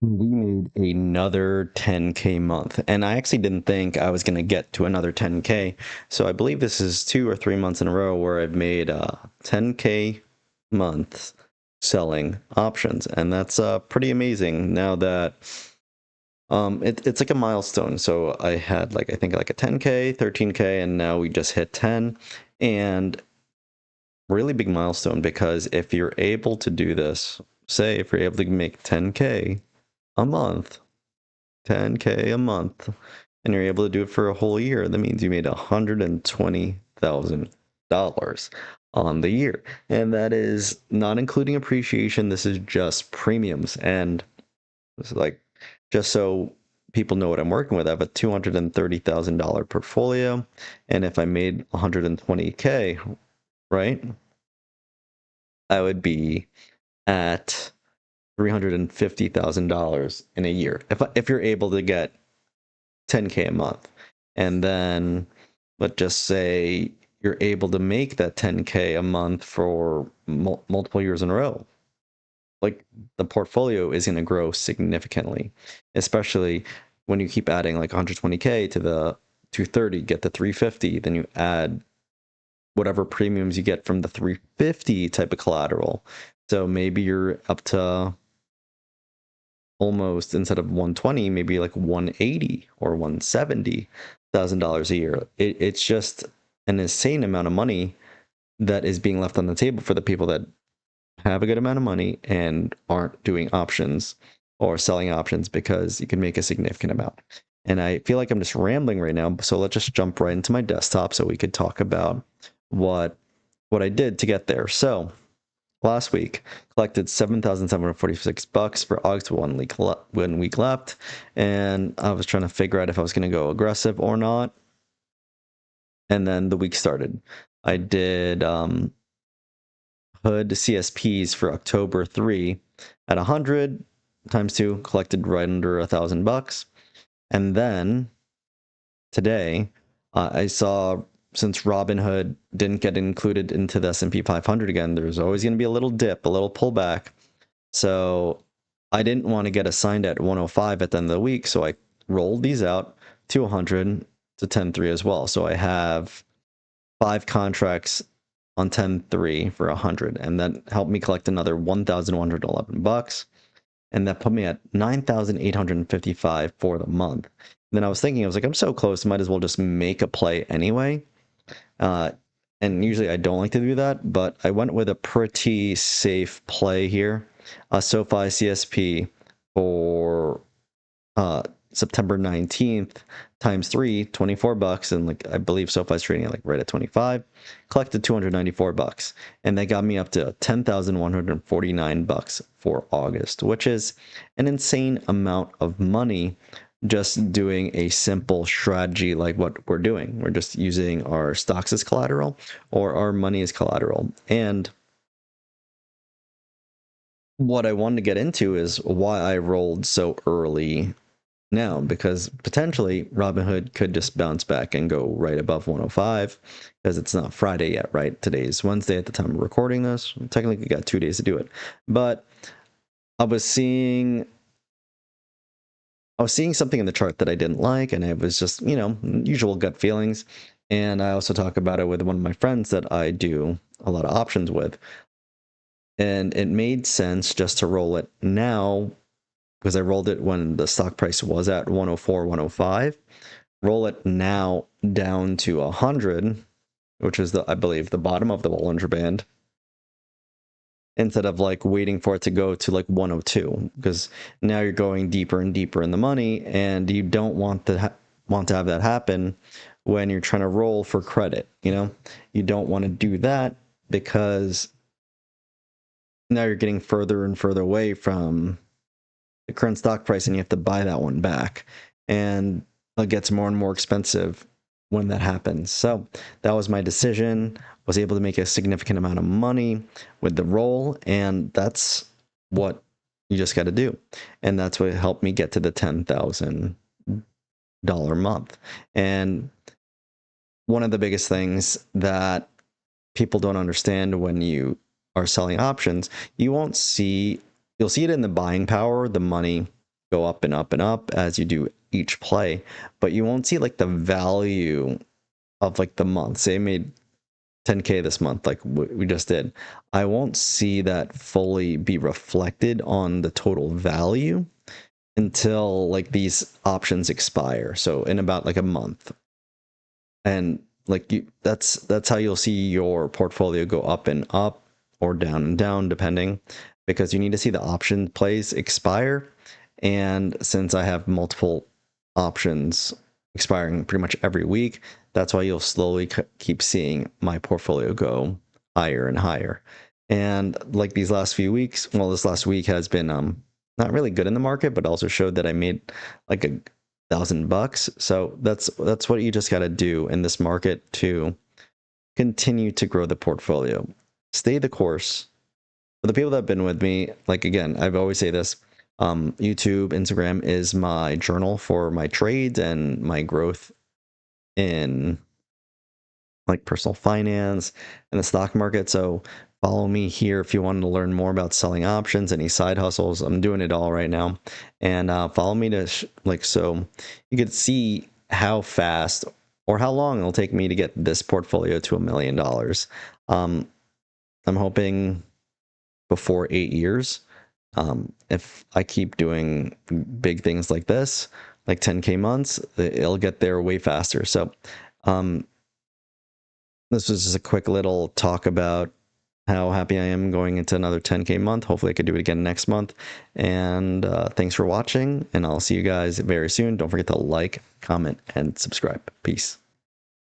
we made another 10K month, and I actually didn't think I was going to get to another 10K. So I believe this is 2 or 3 months in a row where I've made 10K months selling options, and that's pretty amazing. Now that it's like a milestone. So I had like, I think like a 10K, 13K, and now we just hit 10, and really big milestone, because if you're able to do this, say if you're able to make 10K a month, 10K a month, and you're able to do it for a whole year, that means you made $120,000 on the year. And that is not including appreciation. This is just premiums. And it's like, just so people know what I'm working with, I have a $230,000 portfolio. And if I made 120K, right, I would be at $350,000 in a year if you're able to get 10K a month. And then let's just say you're able to make that 10K a month for multiple years in a row. Like, the portfolio is going to grow significantly, especially when you keep adding like 120K to the 230, get the 350, then you add whatever premiums you get from the 350 type of collateral. So maybe you're up to almost, instead of 120, maybe like 180 or $170,000 a year. It's just an insane amount of money that is being left on the table for the people that have a good amount of money and aren't doing options or selling options, because you can make a significant amount. And I feel like I'm just rambling right now, so let's just jump right into my desktop so we could talk about what I did to get there. So last week, collected $7,746 for August, 1 week left, and I was trying to figure out if I was going to go aggressive or not. And then the week started. I did Hood CSPs for October 3 at 100 times 2, collected right under $1,000. And then today, I saw, since Robinhood didn't get included into the S&P 500 again, there's always going to be a little dip, a little pullback. So I didn't want to get assigned at 105 at the end of the week, so I rolled these out to 100 to 10.3 as well. So I have 5 contracts on 10.3 for 100, and that helped me collect another $1,111, and that put me at 9,855 for the month. And then I was thinking, I was like, I'm so close, might as well just make a play anyway. And usually I don't like to do that, but I went with a pretty safe play here. A SoFi CSP for September 19th times 3, $24, and like I believe SoFi's trading at like right at 25. Collected $294, and that got me up to $10,149 for August, which is an insane amount of money, just doing a simple strategy like what we're doing. We're just using our stocks as collateral or our money as collateral. And what I wanted to get into is why I rolled so early now, because potentially Robinhood could just bounce back and go right above 105, because it's not Friday yet, right? Today's Wednesday at the time of recording this. Technically got 2 days to do it. But I was seeing something in the chart that I didn't like, and it was just, usual gut feelings. And I also talk about it with one of my friends that I do a lot of options with. And it made sense just to roll it now, because I rolled it when the stock price was at 104, 105. Roll it now down to 100, which is I believe the bottom of the Bollinger Band, instead of like waiting for it to go to like 102, because now you're going deeper and deeper in the money, and you don't want to have that happen when you're trying to roll for credit. You don't want to do that, because now you're getting further and further away from the current stock price, and you have to buy that one back, and it gets more and more expensive when that happens. So that was my decision. Was able to make a significant amount of money with the roll, and that's what you just got to do. And that's what helped me get to the $10,000 month. And one of the biggest things that people don't understand when you are selling options, you'll see it in the buying power, the money go up and up and up as you do each play, but you won't see like the value of like the month. Say I made 10K this month, like we just did. I won't see that fully be reflected on the total value until like these options expire. So in about like a month. And like that's how you'll see your portfolio go up and up or down and down, depending, because you need to see the option plays expire. And since I have multiple options expiring pretty much every week, that's why you'll slowly keep seeing my portfolio go higher and higher. And like these last few weeks, well, this last week has been not really good in the market, but also showed that I made like $1,000. So that's what you just got to do in this market to continue to grow the portfolio. Stay the course. For the people that have been with me, like again, I've always say this, YouTube, Instagram is my journal for my trades and my growth in like personal finance and the stock market. So follow me here if you want to learn more about selling options, any side hustles. I'm doing it all right now. And follow me to so you could see how fast or how long it'll take me to get this portfolio to $1 million. I'm hoping before 8 years. If I keep doing big things like this, like 10K months, it'll get there way faster. So, this was just a quick little talk about how happy I am going into another 10K month. Hopefully I could do it again next month. And thanks for watching, and I'll see you guys very soon. Don't forget to like, comment, and subscribe. Peace.